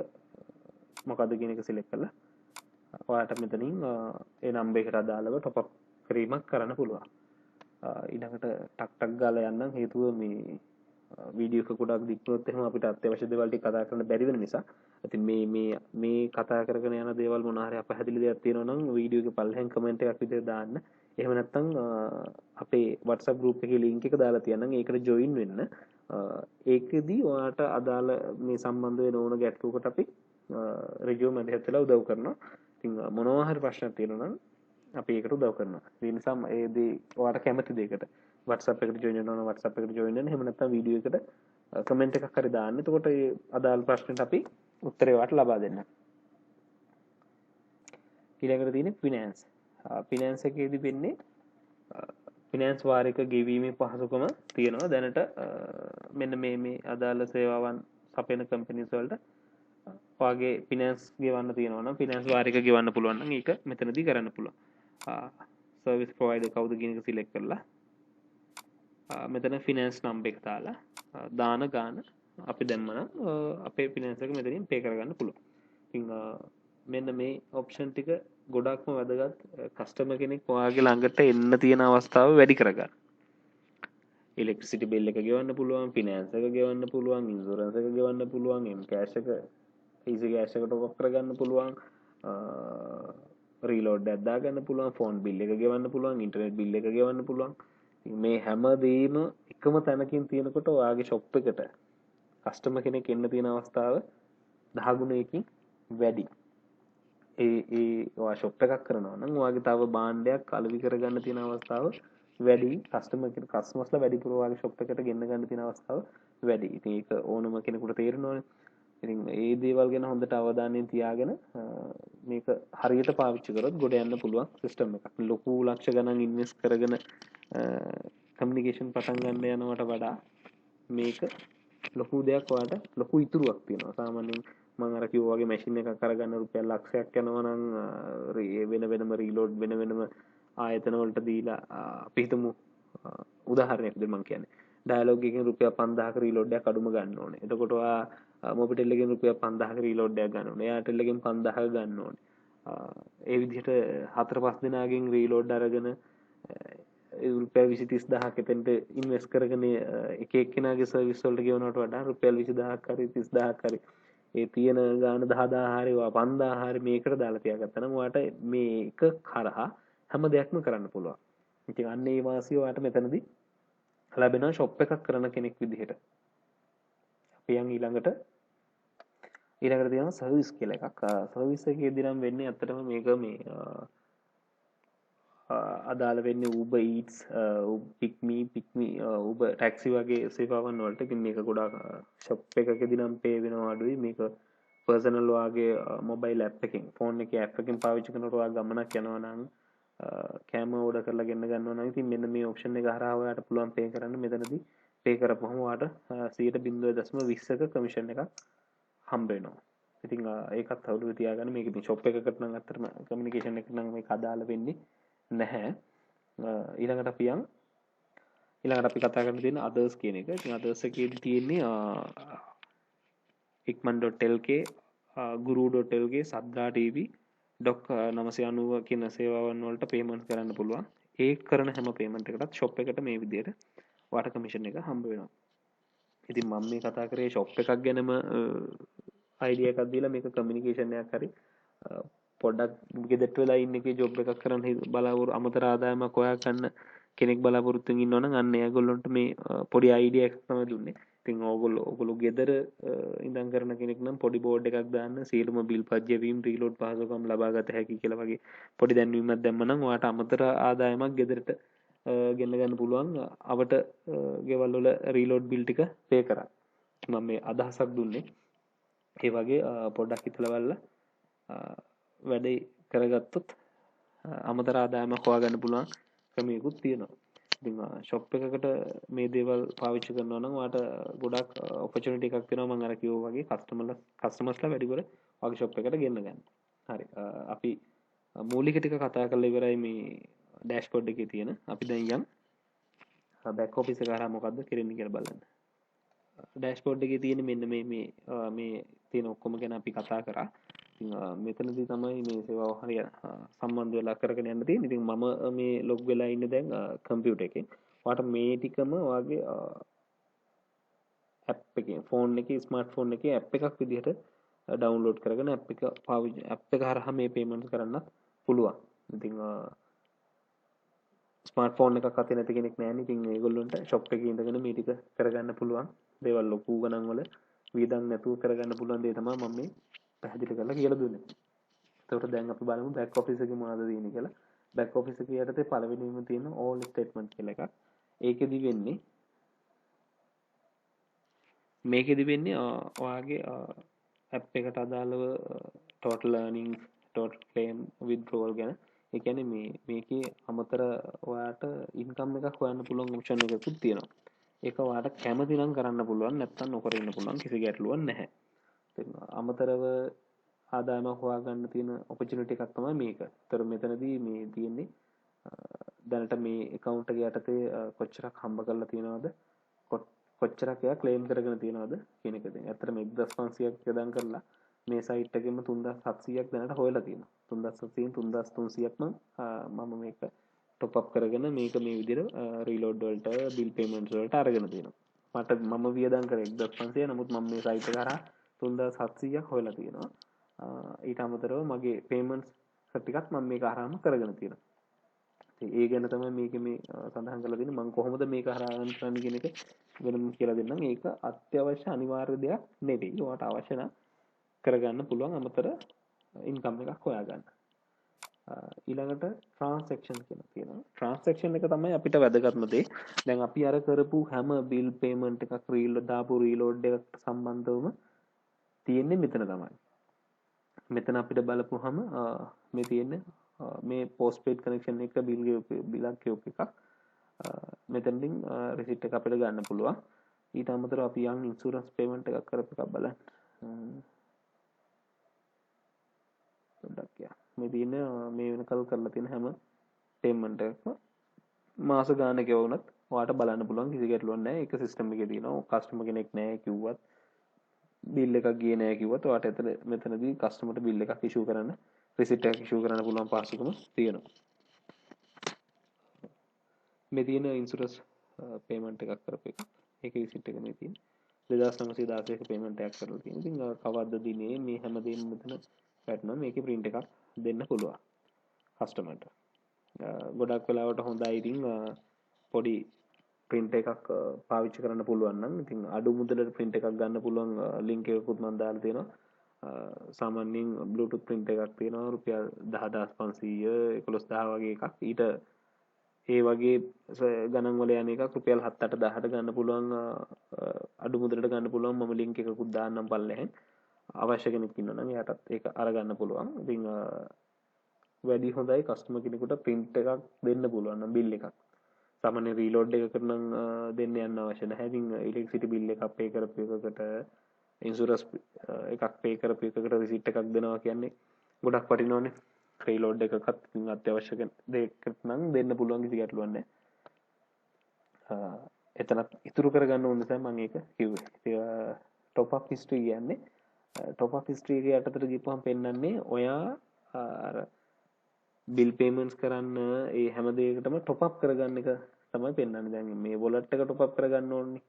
මොකද්ද කියන එක සිලෙක්ට් කරලා ඔයාලට මෙතනින් ඒ නම්බර් එකට අදාළව top up කිරීමක් කරන්න පුළුවන්. ඊළඟට ටක් ටක් ගාලා යන්නම්. හේතුව මේ වීඩියෝ එක ගොඩක් දික් වුණොත් එහෙම අපිට අත්‍යවශ්‍ය දේවල් ටික කතා කරන්න බැරි වෙන නිසා. ඉතින් මේ කතා කරගෙන යන දේවල් මොන හරි අපහැදිලි දෙයක් තියෙනවා නම් වීඩියෝ එකේ පල්ලෙහෙන් කමෙන්ට් එකක් විදිහට දාන්න. එහෙම නැත්නම් අපේ WhatsApp group එකේ link එක දාලා තියන්නම්. ඒකට join වෙන්න. ඒකෙදී ඔයාලට අදාළ මේ සම්බන්ධ වෙන ඕන ගැටලුවකට අපි රිජියෝ මැදිහත් වෙලා උදව් කරනවා. ඉතින් මොනවා හරි ප්‍රශ්නක් තියෙනවා නම් අපි ඒකට උදව් කරනවා. ඒ නිසා ඒ දේ ඔයාලට කැමති දෙයකට WhatsApp එකට join වෙනවා නම් WhatsApp එකට join වෙන්න. එහෙම නැත්නම් වීඩියෝ එකට කමෙන්ට් එකක් හරි දාන්න. එතකොට ඒ අදාළ ප්‍රශ්නෙට අපි උත්තරේ ඔයාලට ලබා දෙන්න. ඊළඟට තියෙන්නේ ෆිනෑන්ස්. ෆිනෑන්ස් එකේදී වෙන්නේ ෆිනෑන්ස් වාරික ගෙවීමේ පහසුකම තියෙනවා. දැනට මෙන්න මේ අදාළ සේවාවන් සපයන කම්පැනිස් වලට ඔයාගේ ෆිනෑන්ස් ගෙවන්න තියෙනවා නම් ෆිනෑන්ස් වාරික ගෙවන්න පුළුවන් නම් ඒක මෙතනදී කරන්න පුළුවන්. සර්විස් ප්‍රොවයිඩර් කවුද කියන එක සිලෙක්ට් කරලා මෙතන ෆිනෑන්ස් නම්බර් එක දාලා දාන ගාන අපි දැම්මනම් අපේ ෆිනෑන්ස් එක මෙතනින් පේ කරගන්න පුළුවන්. ඉතින් මෙන්න මේ ඔප්ෂන් ටික ගොඩක්ම වැදගත් කස්ටමර් කෙනෙක් ඔයාගේ ළඟට එන්න තියෙන අවස්ථාව වැඩි කරගන්න. ඉලෙක්ට්‍රිසිටි බිල් එක ගෙවන්න පුළුවන්, ෆිනෑන්ස් එක ගෙවන්න පුළුවන්, ඉන්ෂුරන්ස් එක ගෙවන්න පුළුවන්, M-cash එක easy cash එකට ඔෆ් කරගන්න පුළුවන්, රීලෝඩ් එකක් දාගන්න පුළුවන්, ෆෝන් බිල් එක ගෙවන්න පුළුවන්, ඉන්ටර්නෙට් බිල් එක ගෙවන්න පුළුවන්. මේ හැමදේම එකම තැනකින් තියෙනකොට ඔයාගේ shop එකට කස්ටමර් කෙනෙක් එන්න තියෙන අවස්ථාව 10 ගුණයකින් වැඩි. ඔයා shop එකක් කරනවා නම් ඔයාගේ තව භාණ්ඩයක් අලෙවි කරගන්න තියෙන අවස්ථාව වැඩි. කස්ටමර්ස්ලා වැඩිපුර ඔයාගේ shop එකට ගෙන්න ගන්න තියෙන අවස්ථාව වැඩි. ඉතින් ඒක ඕනම කෙනෙකුට තේරෙනවනේ. ඉතින් ඒ දේවල් ගැන හොඳට අවධානයෙන් තියාගෙන මේක හරියට පාවිච්චි කරොත් ගොඩ යන්න පුළුවන් සිස්ටම් එකක්. ලොකු ලක්ෂ ගණන් ඉන්වෙස්ට් කරගෙන කමියුනිකේෂන් පටන් ගන්න යනවට වඩා මේක ලොකු දෙයක් ඔයාලට ලොකු ඉතුරුවක් තියෙනවා. සාමාන්‍යයෙන් මම අර කිව්වා වගේ මැෂින් එකක් අරගන්න රුපියල් ලක්ෂයක් යනවා නම් වෙන වෙනම රීලෝඩ් වෙන වෙනම ආයතන වලට දීලා අපි හිතමු උදාහරණයක් දෙන්න මම කියන්නේ ඩයලොග් එකකින් රුපියල් 5000ක රීලෝඩ් එකක් අඩුම ගන්න ඕනේ. එතකොට ඔයා මොබිටෙල් එකකින් රුපියල් 5000ක රීලෝඩ් එකක් ගන්න ඕනේ. එයාටෙල් එකකින් 5000ක ගන්න ඕනේ. ඒ විදිහට 4-5 දෙනාගෙන් රීලෝඩ් අරගෙන රුපියල් 20 30000ක් එතෙන්ට ඉන්වෙස්ට් කරගෙන එක එක්කෙනාගේ සර්විස් වලට ගෙවනවට වඩා රුපියල් 20000ක් හරි 30000ක් හරි ඒ තියෙන ගාන 10000 හරි 5000 හරි මේකට දාලා තියාගත්තා නම් ඔයාට මේක කරහා හැම දෙයක්ම කරන්න පුළුවන්. ඉතින් අන්න ඒ වාසිය ඔයාට මෙතනදී ලැබෙනවා ෂොප් එකක් කරන කෙනෙක් විදිහට. අපි යන් ඊළඟට තියෙනවා සර්විස් කියලා එකක්. සර්විස් එකේදී නම් වෙන්නේ ඇත්තටම මේක මේ අදාළ වෙන්නේ Uber Eats, Pick Me, Uber taxi වගේ සේවාවන් වලට. ඉතින් මේක ගොඩාක් ෂොප් එකකදී නම් පේ වෙනවා අඩුයි. මේක පර්සනල් වාගේ මොබයිල් ඇප් එකකින් ෆෝන් එකේ ඇප් එකකින් පාවිච්චි කරනකොට ඔයා ගමනක් යනවා නම් කෑම ඕඩර් කරලා ගෙන්න ගන්නවා නම් ඉතින් මෙන්න මේ ඔප්ෂන් එක හරහා ඔයාට පුළුවන් පේ කරන්න. මෙතනදී පේ කරපුවම ඔයාට 0.20ක කමිෂන් එකක් හම්බ වෙනවා. ඉතින් ඒකත් අවුලුවේ තියාගන්න. මේක ඉතින් ෂොප් එකකට නම් අත්‍තරම කමියුනිකේෂන් එකට නම් මේක අදාළ වෙන්නේ නැහැ. ඊළඟට අපි කතා කරන්න තියෙන others කියන එක. ඉතින් others එකේදී තියෙන්නේ ikman.lk, guru.lk, sadda tv, doc 990 කියන සේවාවන් වලට පේමන්ට් කරන්න පුළුවන්. ඒ කරන හැම පේමන්ට් එකකටත් ෂොප් එකට මේ විදිහට වාට කමිෂන් එක හම්බ වෙනවා. ඉතින් මම මේ කතා කරේ ෂොප් එකක් ගැනම අයිඩියා එකක් දීලා මේක කමියුනිකේෂන් එකක් හරි පොඩ්ඩක් ගෙදරට වෙලා ඉන්න එකේ ජොබ් එකක් කරන්න බලාපොරොත්තු අමතර ආදායමක් හොයා ගන්න කෙනෙක් බලාපොරොත්තුෙන් ඉන්නවනම් අන්න ඒගොල්ලන්ට මේ පොඩි අයිඩියා එකක් තමයි දුන්නේ. ඉතින් ඕගොල්ලෝ ගෙදර ඉඳන් කරන කෙනෙක් නම් පොඩි බෝඩ් එකක් දාන්න සියලුම බිල් පත්ජවීම් රීලෝඩ් පහසුකම් ලබා ගත හැකි කියලා වගේ පොඩි දැන්වීමක් දැම්මනම් ඔයාට අමතර ආදායමක් ගෙදරට ගෙන්න ගන්න පුළුවන්. අවට ගෙවල් වල රීලෝඩ් බිල් ටික පේ කරා. මම මේ අදහසක් දුන්නේ. ඒ වගේ පොඩ්ඩක් හිතලා බලලා වැඩේ කරගත්තොත් අමතර ආදායමක් හොයාගන්න පුළුවන් ක්‍රමයකුත් තියෙනවා. ඉතින් ෂොප් එකකට මේ දේවල් පාවිච්චි කරනවා නම් ඔයාට ගොඩක් ඔපචුනිටි එකක් තියෙනවා. මම අර කිව්වා වගේ කස්ටමර්ස්ලා වැඩිපුර ඔයාගේ ෂොප් එකට ගෙන්න ගන්න. හරි. අපි මූලික ටික කතා කරලා ඉවරයි මේ ඩෑෂ්බෝඩ් එකේ තියෙන. අපි දැන් යන් බෑක් ඔෆිස් එක හරහා මොකද්ද කරන්නේ කියලා බලන්න. ඩෑෂ්බෝඩ් එකේ තියෙන මෙන්න මේ තියෙන ඔක්කොම ගැන අපි කතා කරා. ඉතින් මෙතනදී තමයි මේ සේවාව හරිය සම්බන්ධ වෙලා කරගෙන යන්න තියෙන්නේ. ඉතින් මම මේ ලොග් වෙලා ඉන්නේ දැන් කම්පියුටර් එකේ. ඔයාලට මේ ටිකම ඔයාගේ ඇප් එකේ ෆෝන් එකේ ස්මාර්ට්ෆෝන් එකේ ඇප් එකක් විදිහට ඩවුන්ලෝඩ් කරගෙන ඇප් එක හරහා මේ පේමන්ට් කරන්නත් පුළුවන්. ඉතින් ස්මාර්ට්ෆෝන් එකක් අතේ නැති කෙනෙක් නැහැ නේ. ඉතින් ඒගොල්ලන්ට ෂොප් එකේ ඉඳගෙන මේ ටික කරගන්න පුළුවන්. දේවල් ලොකු ගණන් වල වියදම් නැතුව කරගන්න පුළුවන් දේ තමයි මම මේ පැහැදිලි කරලා කියලා දුන්නේ. එතකොට දැන් අපි බලමු බෑක් ඔෆිස් එකේ මොනවද තියෙන්නේ කියලා. බෑක් ඔෆිස් එකේ යටතේ පළවෙනිම තියෙන all statement කියලා එකක්. මේකෙදි වෙන්නේ ඔයාගේ ඇප් එකට අදාළව total earnings, total claim, withdrawal ගැන. ඒ කියන්නේ මේකේ අමතර ඔයාට ඉන්කම් එකක් හොයන්න පුළුවන් ඔප්ෂන් එකකුත් තියෙනවා. ඒක ඔයාට කැමති නම් කරන්න පුළුවන්, නැත්නම් නොකර ඉන්න පුළුවන්. කිසි ගැටලුවක් නැහැ. අමතරව ආදායමක් හොයාගන්න තියෙන ඔපචුනිටි එකක් තමයි මේක. ඒතර මෙතනදී මේ තියෙන්නේ දැනට මේ account එක යටතේ කොච්චරක් හම්බ කරලා තියෙනවද, කොච්චරක් එයා claim කරගෙන තියෙනවද කියන එක. දැන් ඇත්තට මේ 1500ක් යදම් කරලා මේ site එකෙම 3700ක් දැනට හොයලා තියෙනවා. 3700න් 3300ක් මම මේක top up කරගෙන මේක මේ විදිහට reload වලට bill payments වලට අරගෙන තියෙනවා. මම වියදම් කරේ 1500. නමුත් මම මේ site එක කරා 3700ක් හොයලා තියෙනවා. ඊට අමතරව මගේ payments ටිකක් මම මේක හරහාම කරගෙන තියෙනවා. ඒ ගැන තමයි මේක මේ සඳහන් කරලා තියෙන්නේ. මම කොහොමද මේක හරහා කරන්නේ කියන එක වෙනම කියලා දෙන්නම්. ඒක අත්‍යවශ්‍ය අනිවාර්ය දෙයක් නෙවෙයි. ඔයාට අවශ්‍ය නම් කරගන්න පුළුවන් අමතර ඉන්කම් එකක් හොයාගන්න. ඊළඟට transaction කියලා තියෙනවා. transaction එක තමයි අපිට වැදගත්ම දේ. දැන් අපි අර කරපු හැම bill payment එකක් දාපු reload එකට සම්බන්ධවම තියෙන්නේ මෙතන තමයි. මෙතන අපිට බලපුවහම මේ තියෙන්නේ මේ postpaid connection එක බිලක් කියෝප එකක්. මෙතනින් receipt එක අපිට ගන්න පුළුවන්. ඊට අමතරව අපි යම් insurance payment එකක් කරපු එකක් බලන්න. පොඩ්ඩක් මේ තියෙන මේ වෙනකල් කරලා තියෙන හැම payment එකක්ම මාස ගානක වුණත් ඔයාලට බලන්න පුළුවන්. කිසි ගැටලුවක් නැහැ. ඒක system එකේ තියෙනවා. customer කෙනෙක් නැහැ කිව්වත් bill එකක් ගියේ නැහැ කිව්වත් ඔයාලට මෙතනදී customer ට bill එකක් issue කරන්න, receipt එකක් issue කරන්න පුළුවන් පහසුකම තියෙනවා. මේ තියෙන ඉන්සුරන්ස් පේමන්ට් එකක් කරපු එක. ඒක රිසිට් එක මේ තියෙන 2916ක පේමන්ට් එකක් කරලා තියෙනවා. ඉතින් කවද්ද දිනේ මේ හැමදේම මෙතන වැටෙනවා. මේකේ print එකක් දෙන්න පුළුවන් කස්ටමර්ට. ගොඩක් වෙලාවට හොඳයි ඉතින් පොඩි print එකක් පාවිච්චි කරන්න පුළුවන් නම් ඉතින් අඩු මුදලට print එකක් ගන්න පුළුවන් link එකකුත් මම දාලා තියෙනවා. සාමාන්‍යයෙන් Bluetooth print එකක් තියෙනවා රුපියල් 10500 11000 වගේ එකක්. ඊට ඒ වගේ ගණන් වල යන එකක් රුපියල් 7-8 ගන්න පුළුවන් අඩු මුදලට ගන්න පුළුවන්. මම link එකකුත් දාන්නම් පල්ලෙහෙන්. අවශ්‍ය කෙනෙක් ඉන්නවා නම් එයාටත් ඒක අරගන්න පුළුවන්. ඉතින් වැඩි හොඳයි කස්ටමර් කෙනෙකුට print එකක් දෙන්න පුළුවන් නම් bill එකක්. සාමාන්‍ය රීලෝඩ් එකකට නම් දෙන්න යන්න අවශ්‍ය නැහැ. ඉතින් ඉලෙක්ට්‍රිසිටි බිල් එකක් පේ කරපු එකකට ඉන්ෂුරන්ස් එකක් පේ කරපු එකකට රිසිට් එකක් දෙනවා කියන්නේ ගොඩක් වටිනවනේ. රීලෝඩ් එකකත් ඉතින් අත්‍යවශ්‍ය දෙයකට නම් දෙන්න පුළුවන් කිසි ගැටලුවක් නැහැ. එතනත් ඉතුරු කරගන්න ඕන නිසා මම ඒක කිව්වේ. ඒක top up history කියන්නේ top up history එක යටතට ගිහපුවම පෙන්වන්නේ ඔයා අර bill payments කරන්න ඒ හැම දෙයකටම top up කරගන්න එක තමයි පෙන්වන්නේ. දැන් මේ wallet එක top up කරගන්න ඕනේ.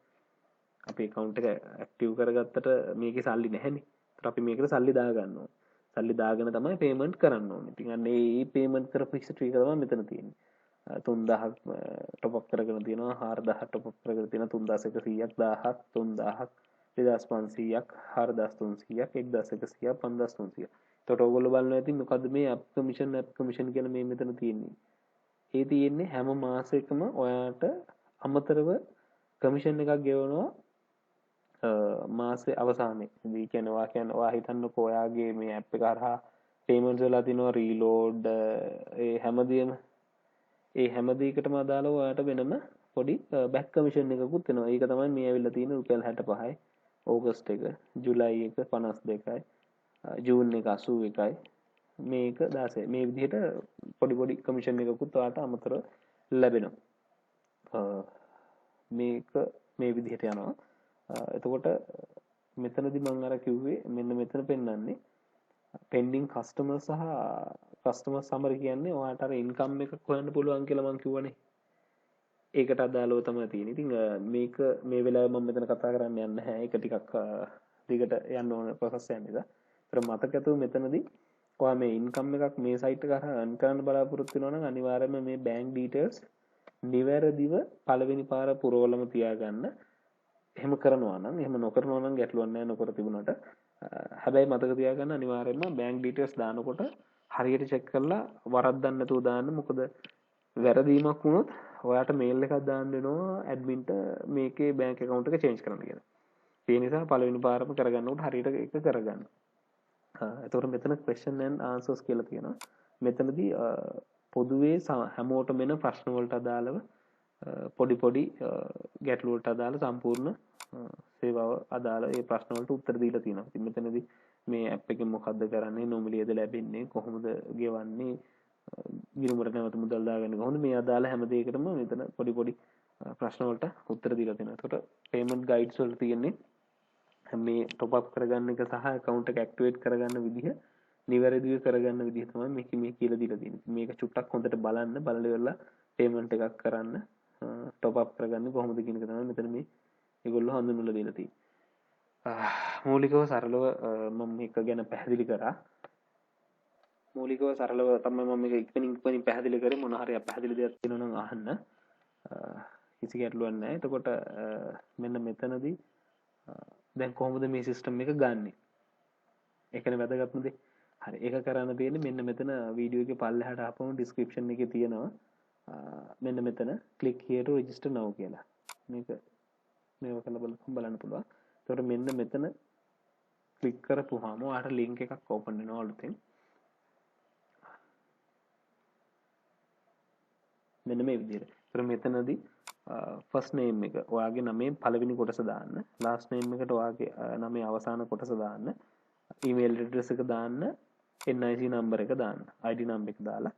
අපේ account එක active කරගත්තට මේකේ සල්ලි නැහැනේ. ඒත් අපි මේකට සල්ලි දාගන්න ඕනේ. සල්ලි දාගෙන තමයි payment කරන්න ඕනේ. ඉතින් අන්න ඒ payment කරපු history එක තමයි මෙතන තියෙන්නේ. 3000ක් top up කරගෙන තියෙනවා, 4000ක් top up කරගෙන තියෙනවා, 3100ක්, 1000ක්, 3000ක්, 2500ක්, 4300ක්, 1100ක්, 5300ක්. එතකොට ඔයගොල්ලෝ බලනවා ඉතින් මොකද්ද මේ app commission කියලා මේ මෙතන තියෙන්නේ. ඒ තියෙන්නේ හැම මාසෙකම ඔයාට අමතරව කමිෂන් එකක් ගෙවනවා මාසේ අවසානයේ. ඒ කියන්නේ ඔයා හිතන්නකෝ ඔයාගේ මේ app එක හරහා payments වෙලා තිනවා reload ඒ හැම දෙයකටම අදාළව ඔයාට වෙනම පොඩි back commission එකකුත් එනවා. ඒක තමයි මේ ඇවිල්ලා තියෙන රුපියල් 65යි. ඕගස්ට් එක, ජුලයි එක 52යි, ජූන් එක 81යි, මේක 16යි. මේ විදිහට පොඩි කමිෂන් එකකුත් ඔයාට අමතරව ලැබෙනවා. මේක මේ විදිහට යනවා. එතකොට මෙතනදී මම අර කිව්වේ මෙන්න මෙතන පෙන්වන්නේ pending customer සහ customer summary කියන්නේ ඔයාට අර income එකක් හොයන්න පුළුවන් කියලා මම කිව්වනේ. ඒකට අදාළව තමයි තියෙන්නේ. ඉතින් මේක මේ වෙලාවේ මම මෙතන කතා කරන්න යන්නේ නැහැ. ඒක ටිකක් දිගට යන්න ඕන process එකක් නිසා. ඒතර මතක ඇතුව මෙතනදී ඔයා මේ income එකක් මේ site එක කරා earn කරන්න බලාපොරොත්තු වෙනවා නම් අනිවාර්යයෙන්ම මේ bank details නිවැරදිව පළවෙනි පාර පුරවලම තියාගන්න. එහෙම කරනවා නම් එහෙම නොකරනවා නම් ගැටලුවක් නැහැ නොකර තිබුණාට. හැබැයි මතක තියාගන්න අනිවාර්යයෙන්ම bank details දානකොට හරියට check කරලා වරද්දන්න නැතුව දාන්න. මොකද වැරදීමක් වුණොත් ඔයාට මේල් එකක් දාන්න වෙනවා ඇඩ්මින්ට මේකේ bank account එක change කරන්න කියලා. ඒ නිසා පළවෙනි පාරම කරගන්නකොට හරියට ඒක කරගන්න. එතකොට මෙතන question and answers කියලා තියෙනවා. මෙතනදී පොදුවේ හැමෝටම එන ප්‍රශ්න වලට අදාළව පොඩි ගැටලු වලට අදාළ සම්පූර්ණ සේවාව අදාළ ඒ ප්‍රශ්න වලට උත්තර දීලා තියෙනවා. ඉතින් මෙතනදී මේ app එකෙන් මොකද්ද කරන්නේ, නොමිලියද ලැබෙන්නේ, කොහොමද ගෙවන්නේ, ගිණුමට නැවත මුදල් දාගන්නේ කොහොමද, මේ අදාළ හැම දෙයකටම මෙතන පොඩි ප්‍රශ්න වලට උත්තර දීලා තියෙනවා. එතකොට payment guides වල තියෙන්නේ මේ top up කරගන්න එක සහ account එක activate කරගන්න විදිහ නිවැරදිව කරගන්න විදිහ තමයි මේ කියලා දීලා තියෙන්නේ. මේක චුට්ටක් හොඳට බලන්න බලලා payment එකක් කරන්න top up කරගන්නේ කොහොමද කියන එක තමයි මෙතන මේ ඒගොල්ලෝ හඳුන්වලා දීලා තියෙන්නේ. මූලිකව සරලව මම මේක ගැන පැහැදිලි කරා. මූලිකව සරලව තමයි මම මේක ඉක්මනින් පැහැදිලි කරේ. මොන හරි අපැහැදිලි දෙයක් තියෙනවා නම් අහන්න. කිසි ගැටලුවක් නැහැ. එතකොට මෙන්න මෙතනදී දැන් කොහොමද මේ සිස්ටම් එක ගන්නෙ? ඒකනේ වැදගත්ම දේ. හරි ඒක කරන්න තියෙන්නේ මෙන්න මෙතන වීඩියෝ එකේ පල්ලෙහාට ආපුවම description එකේ තියෙනවා මෙන්න මෙතන click here to register now කියලා. මේක කරලා බලන්න පුළුවන්. එතකොට මෙන්න මෙතන click කරපුවාම ඔයාලට link එකක් open වෙනවා අලුතෙන්. මෙන්න මේ විදිහට. එතකොට මෙතනදී first name එක ඔයාගේ නමේ පළවෙනි කොටස දාන්න, last name එකට ඔයාගේ නමේ අවසාන කොටස දාන්න, email address එක දාන්න, NIC number එක දාන්න, ID number එක දාලා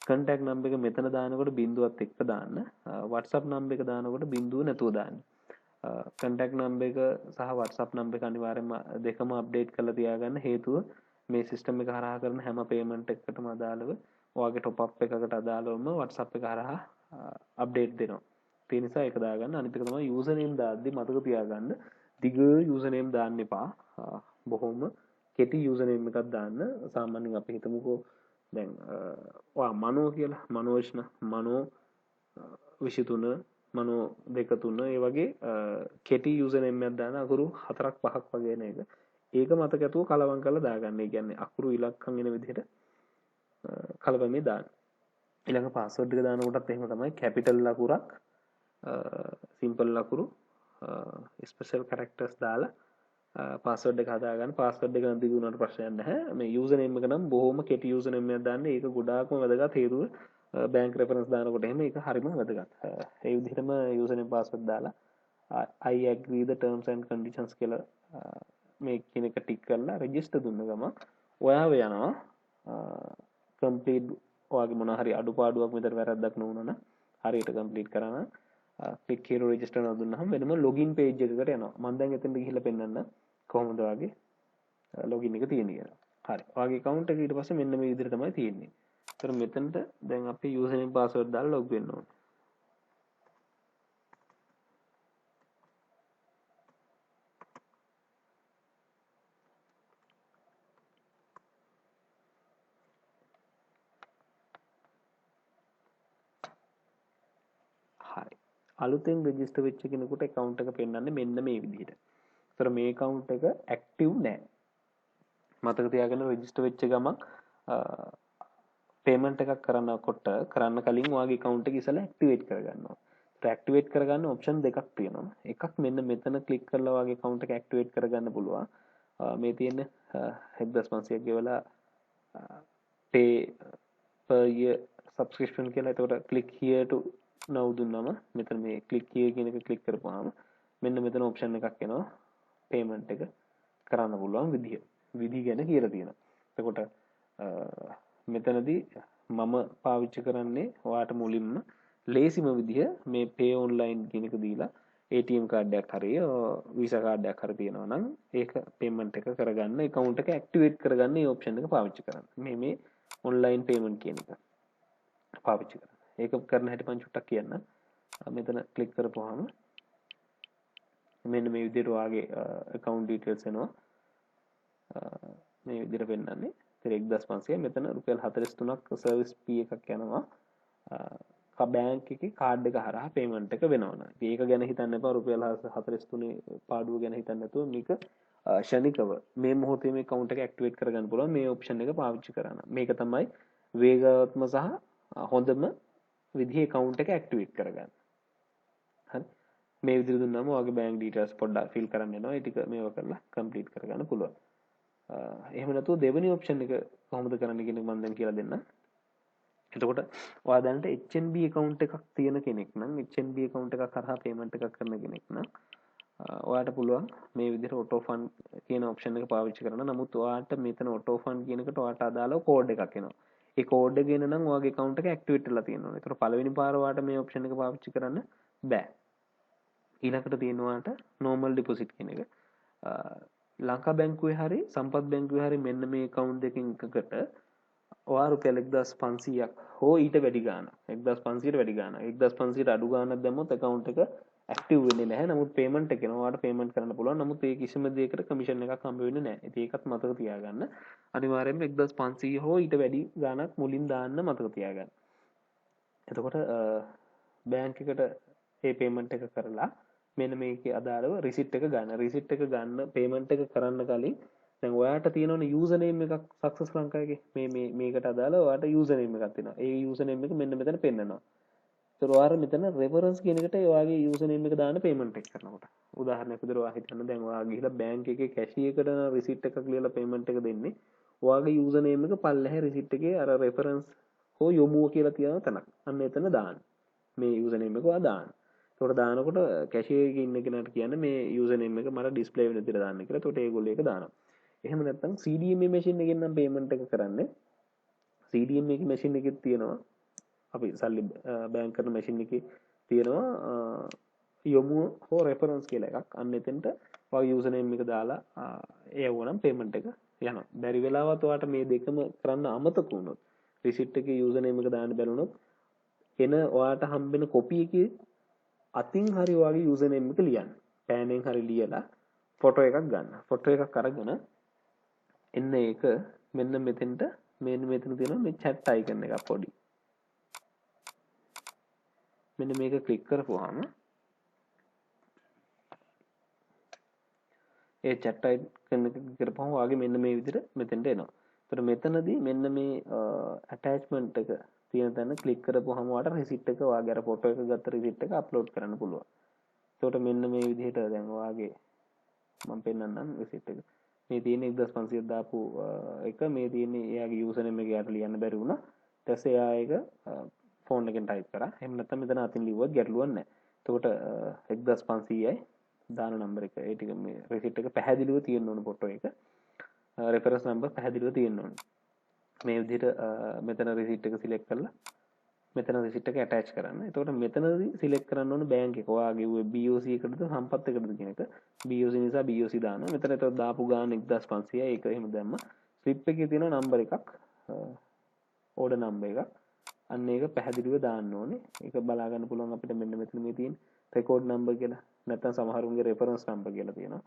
contact number එක මෙතන දානකොට බිංදුවත් එක්ක දාන්න, WhatsApp number එක දානකොට බිංදුව නැතුව දාන්න. contact number එක සහ WhatsApp number එක අනිවාර්යයෙන්ම දෙකම update කරලා තියාගන්න. හේතුව මේ system එක හරහා කරන හැම payment එකකටම අදාළව ඔයාගේ top up එකකට අදාළවම WhatsApp එක හරහා අප්ඩේට් දෙනවා. ඒ නිසා ඒක දාගන්න. අනිත් එක තමයි යූසර් නේම් දාද්දි මතක තියාගන්න දිග යූසර් නේම් දාන්න එපා. බොහොම කෙටි යූසර් නේම් එකක් දාන්න. සාමාන්‍යයෙන් අපි හිතමුකෝ දැන් ඔයා මනෝ කියලා මනෝෂ්ණ මනෝ 23 මනෝ 23 ඒ වගේ කෙටි යූසර් නේම් එකක් දාන අකුරු 4ක් 5ක් වගේ නේද. ඒක මතක ඇතුව කලවම් කරලා දාගන්න. ඒ කියන්නේ අකුරු ඉලක්කම් එන විදිහට කලවමේ දාන්න. ඊළඟ පාස්වර්ඩ් එක දානකොටත් එහෙම තමයි කැපිටල් ලකුරක් සිම්පල් ලකුරු ස්පෙෂල් කැරක්ටර්ස් දාලා පාස්වර්ඩ් එක හදාගන්න. පාස්වර්ඩ් එක නම් දිග වුණාට ප්‍රශ්නයක් නැහැ. මේ යූසර් නේම් එක නම් බොහොම කෙටි යූසර් නේම් එකක් දාන්න. ඒක ගොඩාක්ම වැදගත්. හේතුව බැංක් රෙෆරන්ස් දානකොට එහෙම ඒක හරිම වැදගත්. ඒ විදිහටම යූසර් නේම් පාස්වර්ඩ් දාලා I agree the terms and conditions කියලා මේ කියන එක ටික් කරලා රෙජිස්ටර් දුන්න ගමන් ඔයාව යනවා කම්ප්ලීට් ඔයාගේ මොනවා හරි අඩුපාඩුවක් විතර වැරද්දක් නොවුණා නම් හරියට කම්ප්ලීට් කරා නම් ක්ලික් here රෙජිස්ටර් නම දුන්නාම වෙනම ලොගින් පේජ් එකකට යනවා. මම දැන් එතනට ගිහිල්ලා පෙන්නන්න කොහොමද ඔයාගේ ලොගින් එක තියෙන්නේ කියලා. හරි. ඔයාගේ account එක ඊට පස්සේ මෙන්න මේ විදිහට තමයි තියෙන්නේ. ඒතර මෙතනට දැන් අපි user name password දාලා log වෙන්න ඕනේ. හරි. අලුතෙන් රෙජිස්ටර් වෙච්ච කෙනෙකුට account එක පෙන්වන්නේ මෙන්න මේ විදිහට. ඒතර මේ account එක active නෑ. මතක තියාගන්න රෙජිස්ටර් වෙච්ච ගමන් පේමන්ට් එකක් කරනකොට කරන්න කලින් ඔයාගේ account එක ඉස්සෙල්ලා activate කරගන්න ඕනේ. ඒතර activate කරගන්න option දෙකක් තියෙනවා. එකක් මෙන්න මෙතන click කරලා ඔයාගේ account එක activate කරගන්න පුළුවන්. මේ තියෙන 1500ක් ගෙවලා pay per year subscription කියලා. එතකොට click here to now දුන්නාම මෙතන මේ click here කියන එක click කරපුවාම මෙන්න මෙතන option එකක් එනවා payment එක කරන්න පුළුවන් විදි ගැන කියලා තියෙනවා. එතකොට මෙතනදී මම පාවිච්චි කරන්නේ ඔයාට මුලින්ම ලේසිම විදිහ මේ pay online කියන එක දීලා ATM කාඩ් එකක් හරි Visa කාඩ් එකක් හරි තියෙනවා නම් ඒක payment එක කරගන්න account එක activate කරගන්න මේ option එක පාවිච්චි කරන්න. මේ online payment කියන එක පාවිච්චි කරන්න. ඒක කරන හැටි මම චුට්ටක් කියන්න. මෙතන ක්ලික් කරපුවාම මෙන්න මේ විදිහට ඔයාගේ account details එනවා. මේ විදිහට පෙන්නන්නේ. ඉතින් 1500 මෙතන රුපියල් 43ක් service fee එකක් යනවා. බැංක් එකේ කාඩ් එක හරහා payment එක වෙනවා. ඉතින් ඒක ගැන හිතන්න එපා. රුපියල් 43 පාඩුව ගැන හිතන්න නැතුව මේක ෂණිකව මේ මොහොතේ මේ account එක activate කරගන්න පුළුවන් මේ option එක පාවිච්චි කරන්න. මේක තමයි වේගවත්ම සහ හොඳම විදිහේ account එක activate කරගන්න. හරි. මේ විදිහට දුන්නාම ඔයාගේ bank details පොඩ්ඩක් fill කරන්න එනවා. ඒ ටික මේව කරලා complete කරගන්න පුළුවන්. එහෙම නැතුව දෙවෙනි option එක කොහොමද කරන්න කියන එක මම දැන් කියලා දෙන්නම්. එතකොට ඔයා දැනට HNB account එකක් තියෙන කෙනෙක් නම් HNB account එකක් කරහා payment එකක් කරන කෙනෙක් නම් ඔයාට පුළුවන් මේ විදිහට auto fund කියන option එක පාවිච්චි කරන්න. නමුත් ඔයාට මෙතන auto fund කියන එකට ඔයාට අදාළව code එකක් එනවා. ඒ code එක එන නම් ඔයාගේ account එක activate වෙලා තියෙනවා. ඒතර පළවෙනි පාර ඔයාට මේ option එක පාවිච්චි කරන්න බෑ. ඊළඟට තියෙනවාට normal deposit කියන එක. ලංකා බැංකුවේ හරි සම්පත් බැංකුවේ හරි මෙන්න මේ account දෙකකින් එකකට ඔයා රුපියල් 1500ක් හෝ ඊට වැඩි ගාණක් 1500ට වැඩි ගාණක් 1500ට අඩු ගාණක් දැම්මොත් account එක active වෙන්නේ නැහැ. නමුත් payment එක එනවා. ඔයාට payment කරන්න පුළුවන්. නමුත් ඒ කිසිම දෙයකට commission එකක් හම්බ වෙන්නේ නැහැ. ඉතින් ඒකත් මතක තියාගන්න. අනිවාර්යයෙන්ම 1500 හෝ ඊට වැඩි ගාණක් මුලින් දාන්න මතක තියාගන්න. එතකොට බැංක් එකට ඒ payment එක කරලා මෙන්න මේකේ අදාළව receipt එක ගන්න. receipt එක ගන්න payment එක කරන්න කලින් දැන් ඔයාට තියෙනවනේ user name එකක් success ලංකාවේ මේකට අදාළව ඔයාට user name එකක් තියෙනවා. ඒ user name එක මෙන්න මෙතන පෙන්නනවා. ඒතර ඔයාලා මෙතන reference කියන එකට ඔයාගේ user name එක දාන්න payment එක කරනකොට. උදාහරණයක් විදිහට ඔයා හිතන්න දැන් ඔයා ගිහිල්ලා bank එකේ cashier එකට receipt එකක් ලියලා payment එක දෙන්නේ. ඔයාගේ user name එක පල්ලෙහා receipt එකේ අර reference හෝ යොමුව කියලා තියෙන තැනක්. අන්න එතන දාන්න. මේ user name එක ඔයා දාන්න. ඒකට දානකොට cashier එකේ ඉන්න කෙනාට කියන්නේ මේ user name එක මට display වෙන විදිහට දාන්න කියලා. ඒකට ඒගොල්ලෝ ඒක දානවා. එහෙම නැත්නම් CDMA machine එකෙන් නම් payment එක කරන්නේ. CDMA machine එකෙත් තියෙනවා. අපි සල්ලි බෑන්ක් කරන machine එකේ තියෙනවා යොමු හෝ reference කියලා එකක්. අන්න එතෙන්ට ඔයාගේ user name එක දාලා එයවනම් payment එක යනවා. බැරි වෙලාවත් ඔයාට මේ දෙකම කරන්න අමතක වුණොත් receipt එකේ user name එක දාන්න බැරුණොත් එන ඔයාට හම්බෙන කොපි එකේ අතින් හරි ඔයාගේ යූසර් නේම් එක ලියන්න. පෑනෙන් හරි ලියලා ෆොටෝ එකක් ගන්න. ෆොටෝ එකක් අරගෙන එන්න ඒක මෙන්න මෙතෙන්ට මෙතන තියෙනවා මේ chat icon එකක් පොඩි. මෙන්න මේක ක්ලික් කරපුවාම ඒ chat icon එක කරපුවාම ඔයාගේ මෙන්න මේ විදිහට මෙතෙන්ට එනවා. ඒතර මෙතනදී මෙන්න මේ attachment එක තියෙන තැන ක්ලික් කරපුවාම ඔයාට receipt එක ඔයාගේ අර ෆොටෝ එක ගත්ත receipt එක අප්ලෝඩ් කරන්න පුළුවන්. ඒකට මෙන්න මේ විදිහට දැන් ඔයාගේ මම පෙන්නන්නම් receipt එක. මේ තියෙන්නේ 1500 දාපු එක මේ තියෙන්නේ එයාගේ යූසර් නේම් එක යාට ලියන්න බැරි වුණා. ඊට පස්සේ එයා ඒක ෆෝන් එකෙන් ටයිප් කරා. එහෙම නැත්නම් මෙතන අතින් ලිව්වත් ගැටලුවක් නැහැ. එතකොට 1500යි දාන නම්බර එක ඒ ටික මේ receipt එක පැහැදිලිව තියෙන්න ඕන ෆොටෝ එක. reference number පැහැදිලිව තියෙන්න ඕන. මේ විදිහට මෙතන receipt එක select කරලා මෙතන receipt එක attach කරන්න. එතකොට මෙතනදී select කරන්න ඕන bank එක. ඔයාගේ BOC එකටද සම්පත් එකටද කියන එක. BOC නිසා BOC දානවා. මෙතන එතකොට දාපු ගාන 1500යි ඒක එහෙම දැම්මා. slip එකේ තියෙන number එකක් order number එකක්. අන්න ඒක පැහැදිලිව දාන්න ඕනේ. ඒක බලා ගන්න පුළුවන් අපිට මෙන්න මෙතන මේ තියෙන record number කියලා. නැත්නම් සමහරුන්ගේ reference number කියලා තියෙනවා.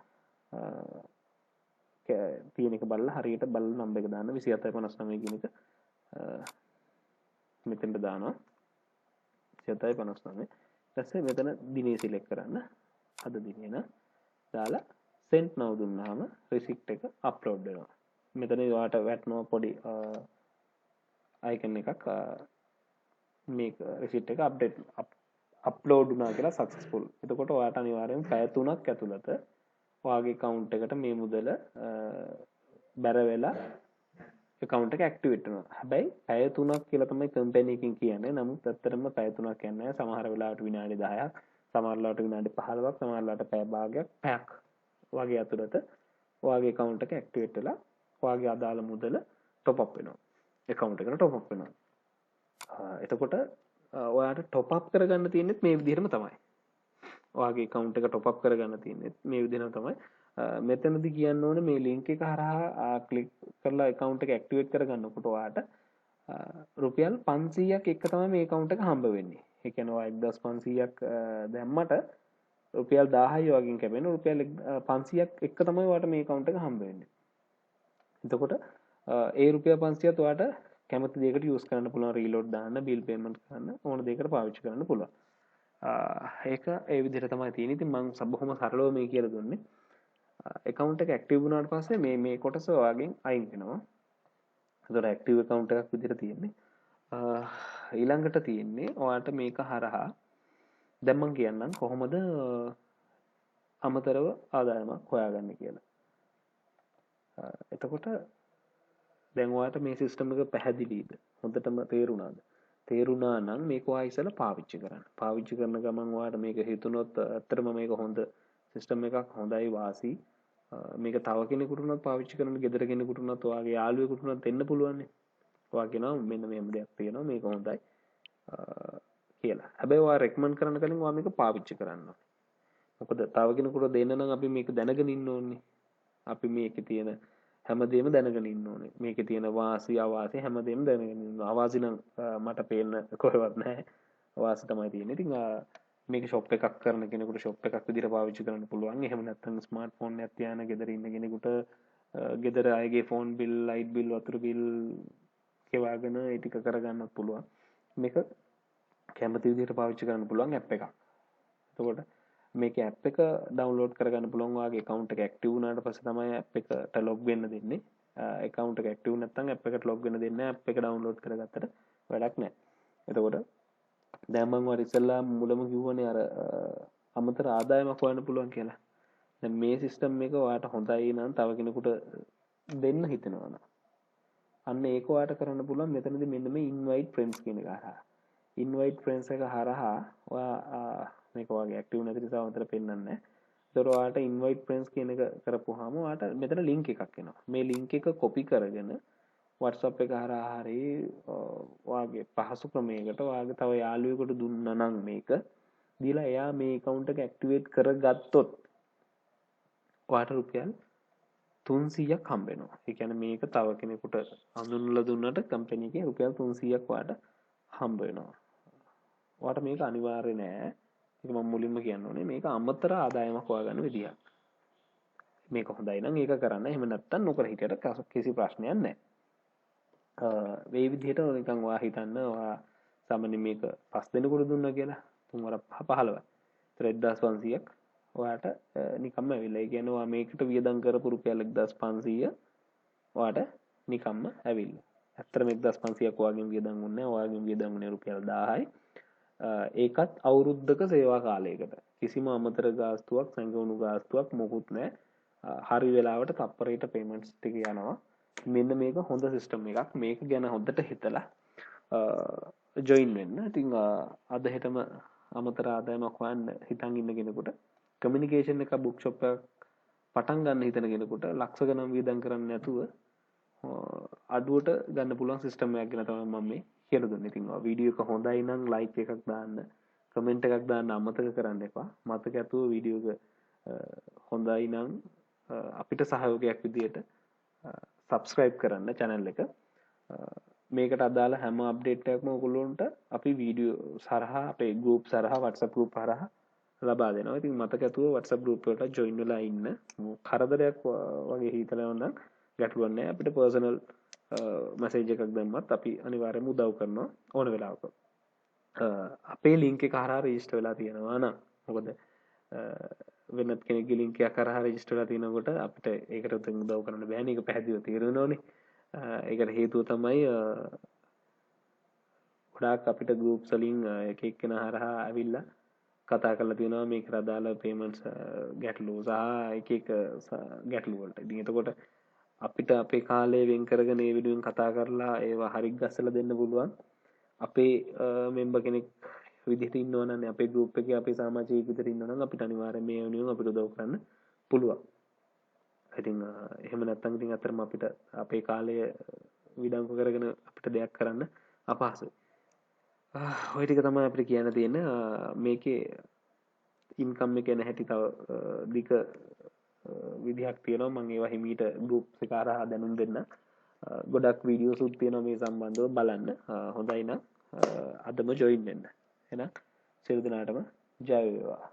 තියෙන එක බලලා හරියට බලලා number එක දාන්න 2759 කියන එක මෙතෙන්ට දානවා 2759. ඊපස්සේ මෙතන දිනේ සිලෙක්ට් කරන්න. අද දිනේ න දාලා send now දුන්නාම receipt එක අප්ලෝඩ් වෙනවා. මෙතන ඔයාට වැටෙනවා පොඩි icon එකක් මේක receipt එක අප්ලෝඩ් වුණා කියලා successful. එතකොට ඔයාට අනිවාර්යෙන් පැය 3ක් ඇතුළත ඔයාගේ account එකට මේ මුදල බැර වෙලා account එක activate වෙනවා. හැබැයි පැය 3ක් කියලා තමයි company එකකින් කියන්නේ. නමුත් ඇත්තටම පැය 3ක් කියන්නේ නැහැ. සමහර වෙලාවට විනාඩි 10ක්, සමහර වෙලාවට විනාඩි 15ක්, සමහර වෙලාවට පැය භාගයක්, පැයක් වගේ ඇතුළත ඔයාගේ account එක activate වෙලා ඔයාගේ අදාළ මුදල top up වෙනවා. account එකට top up වෙනවා. එතකොට ඔයාට top up කරගන්න තියෙන්නේ මේ විදිහටම තමයි. ඔයාගේ account එක top up කරගන්න තියෙන්නේ මේ විදිහටම තමයි. මෙතනදී කියන්න ඕනේ මේ link එක හරහා ක්ලික් කරලා account එක activate කරගන්නකොට ඔයාට රුපියල් 500ක් එක තමයි මේ account එක හම්බ වෙන්නේ. ඒ කියන්නේ ඔයා 1500ක් දැම්මට රුපියල් 1000යි වගේ කැපෙන රුපියල් 500ක් එක තමයි ඔයාට මේ account එක හම්බ වෙන්නේ. එතකොට ඒ රුපියල් 500ත් ඔයාට කැමති දෙයකට use කරන්න පුළුවන්. reload දාන්න, bill payment කරන්න ඕන දෙයකට පාවිච්චි කරන්න පුළුවන්. ඒක ඒ විදිහට තමයි තියෙන්නේ. ඉතින් මම බොහොම සරලව මේ කියලා දුන්නේ. account එක active වුණාට පස්සේ මේ කොටස ඔයාගෙන් අයින් වෙනවා. ඒතකොට active account එකක් විදිහට තියෙන්නේ. ඊළඟට තියෙන්නේ ඔයාට මේක හරහා දැන් මම කියන්නම් කොහොමද අමතරව ආදායමක් හොයාගන්නේ කියලා. එතකොට දැන් ඔයාට මේ සිස්ටම් එක පැහැදිලිද? හොඳටම තේරුණාද? තේරුණා නම් මේක ඔයා ඉස්සෙල්ලා පාවිච්චි කරන්න. පාවිච්චි කරන ගමන් ඔයාට මේක හිතුනොත් ඇත්තටම මේක හොඳ සිස්ටම් එකක්, හොඳයි වාසි. මේක තව කෙනෙකුට උනත් පාවිච්චි කරන්න, ගෙදර කෙනෙකුට උනත්, ඔයාගේ යාළුවෙකුට උනත් දෙන්න පුළුවන් නේ. ඔයා කියනවා මෙන්න මෙහෙම දෙයක් තියෙනවා මේක හොඳයි කියලා. හැබැයි ඔයා රෙකමන්ඩ් කරන්න කලින් ඔයා මේක පාවිච්චි කරන්න ඕනේ. මොකද තව කෙනෙකුට දෙන්න නම් අපි මේක දැනගෙන ඉන්න ඕනේ. අපි මේකේ තියෙන හැමදේම දැනගෙන ඉන්න ඕනේ. මේකේ තියෙන වාසි අවාසි හැමදේම දැනගෙන ඉන්න. අවාසි නම් මට පේන්න කොහෙවත් නැහැ. වාසි තමයි තියෙන්නේ. ඉතින් මේක ෂොප් එකක් කරන කෙනෙකුට ෂොප් එකක් විදිහට පාවිච්චි කරන්න පුළුවන්. එහෙම නැත්නම් ස්මාර්ට් ෆෝන් එකක් තියාන ගෙදර ඉන්න කෙනෙකුට ගෙදර අයගේ ෆෝන් බිල්, ලයිට් බිල්, වතුර බිල් ගෙවාගෙන ඒ ටික කරගන්නත් පුළුවන්. මේක කැමති විදිහට පාවිච්චි කරන්න පුළුවන් ඇප් එකක්. එතකොට මේක ඇප් එක ඩවුන්ලෝඩ් කරගන්න පුළුවන්. ඔයාගේ account එක active වුණාට පස්සේ තමයි ඇප් එකට log වෙන්න දෙන්නේ. account එක active නැත්නම් ඇප් එකට log වෙන්න දෙන්නේ නැහැ. ඇප් එක download කරගත්තට වැඩක් නැහැ. එතකොට දැන් මම ඔයාලට ඉස්සෙල්ලා මුලම කිව්වනේ අර අමතර ආදායමක් හොයන්න පුළුවන් කියලා. දැන් මේ සිස්ටම් එක ඔයාට හොඳයි නම් තව කෙනෙකුට දෙන්න හිතෙනවා නම් අන්න ඒක ඔයාට කරන්න පුළුවන් මෙතනදී මෙන්න මේ invite friends කියන එක හරහා. invite friends එක හරහා ඔයා මේක ඔයාගේ active නැති නිසා උන්ට පෙන්වන්නේ නැහැ. ඒතර ඔයාට invite friends කියන එක කරපුවාම ඔයාට මෙතන link එකක් එනවා. මේ link එක copy කරගෙන WhatsApp එක හරහා හරි ඔයාගේ පහසු ක්‍රමයකට ඔයාගේ තව යාළුවෙකුට දුන්නා නම් මේක දීලා එයා මේ account එක activate කරගත්තොත් ඔයාට රුපියල් 300ක් හම්බ වෙනවා. ඒ කියන්නේ මේක තව කෙනෙකුට අඳුන්ලා දුන්නට කම්පැනි එකේ රුපියල් 300ක් ඔයාට හම්බ වෙනවා. ඔයාට මේක අනිවාර්ය නෑ. ඒක මම මුලින්ම කියන්න ඕනේ. මේක අමතර ආදායමක් හොයාගන්න විදියක්. මේක හොඳයි නම් ඒක කරන්න. එහෙම නැත්නම් නොකර හිටියට කිසි ප්‍රශ්නයක් නෑ. මේ විදිහට නිකන් ඔයා හිතන්න ඔයා සාමාන්‍ය මේක 5 දෙනෙකුට දුන්නා කියලා 3 වර 15. ඒතර 1500ක් ඔයාට නිකම්ම ඇවිල්ලා. ඒ කියන්නේ ඔයා මේකට වියදම් කරපු රුපියල් 1500 ඔයාට නිකම්ම ඇවිල්ලා. ඇත්තටම 1500ක් ඔයාගෙන් වියදම් වුණේ නැහැ. ඔයාගෙන් වියදම් වුණේ රුපියල් 1000යි. ඒකත් අවුරුද්දක සේවා කාලයකට. කිසිම අමතර ගාස්තුවක් සංගවුණු ගාස්තුවක් මොකුත් නැහැ. හරි වෙලාවට තප්පරයට පේමන්ට්ස් ටික යනවා. මෙන්න මේක හොඳ සිස්ටම් එකක්. මේක ගැන හොඳට හිතලා ජොයින් වෙන්න. ඉතින් අද හෙටම අමතර ආදායමක් හොයන්න හිතන් ඉන්න කෙනෙකුට කමියුනිකේෂන් එක බුක් ෂොප් එකක් පටන් ගන්න හිතන කෙනෙකුට ලක්ෂ ගණන් වියදම් කරන්නේ නැතුව අඩුවට ගන්න පුළුවන් සිස්ටම් එකක් ගැන තමයි මම මේ කියලා දුන්නේ. ඉතින් වීඩියෝ එක හොඳයි නම් ලයික් එකක් දාන්න, කමෙන්ට් එකක් දාන්න අමතක කරන්න එපා. මතක ඇතුව වීඩියෝ එක හොඳයි නම් අපිට සහයෝගයක් විදියට සබ්ස්ක්‍රයිබ් කරන්න channel එක. මේකට අදාළ හැම අප්ඩේට් එකක්ම ඔයගොල්ලන්ට අපි වීඩියෝ සරහා අපේ group සරහා WhatsApp group හරහා ලබා දෙනවා. ඉතින් මතක ඇතුව WhatsApp group එකට join වෙලා ඉන්න. කරදරයක් වගේ හිතලා නම් ගැටලුවක් නැහැ. අපිට personal message එකක් දැම්මත් අපි අනිවාර්යයෙන්ම උදව් කරනවා ඕන වෙලාවක. අපේ link එක හරහා register වෙලා තියෙනවා නම් මොකද වෙනත් කෙනෙක්ගේ link එකක් හරහා register වෙලා තියෙනකොට අපිට ඒකට උදව් කරන්න බෑනේ. ඒක පැහැදිලිව තේරෙන්න ඕනේ. ඒකට හේතුව තමයි ගොඩාක් අපිට groups වලින් එක එක්කෙනා හරහා ඇවිල්ලා කතා කරලා තියෙනවා මේකට අදාළ payments ගැටලු සහ එක එක ගැටලු වලට. ඉතින් එතකොට අපිට අපේ කාලය වෙන් කරගෙන ඒ වෙනුවෙන් කතා කරලා ඒවා හරි ගස්සලා දෙන්න පුළුවන් අපේ member කෙනෙක් විදිහට ඉන්නවා නම් අපේ group එකේ අපේ සමාජිකයෙක් විදිහට ඉන්නවා නම් අපිට අනිවාර්යයෙන් මේ වෙනුවෙන් අපිට උදව් කරන්න පුළුවන්. ඉතින් එහෙම නැත්නම් ඉතින් අතරම අපිට අපේ කාලය විඩංගු කරගෙන අපිට දෙයක් කරන්න අපහසුයි. ඔය ටික තමයි අපිට කියන්න තියෙන්නේ. මේකේ ඉන්කම් එක නැහැටි තව දික විදිහක් තියෙනවා. මම ඒවා හිමීට groups එක හරහා දැනුම් දෙන්න. ගොඩක් වීඩියෝස් උත් තියෙනවා මේ සම්බන්ධව බලන්න. හොඳයි නම් අදම join වෙන්න. එහෙනම් සියලු දෙනාටම ජය වේවා.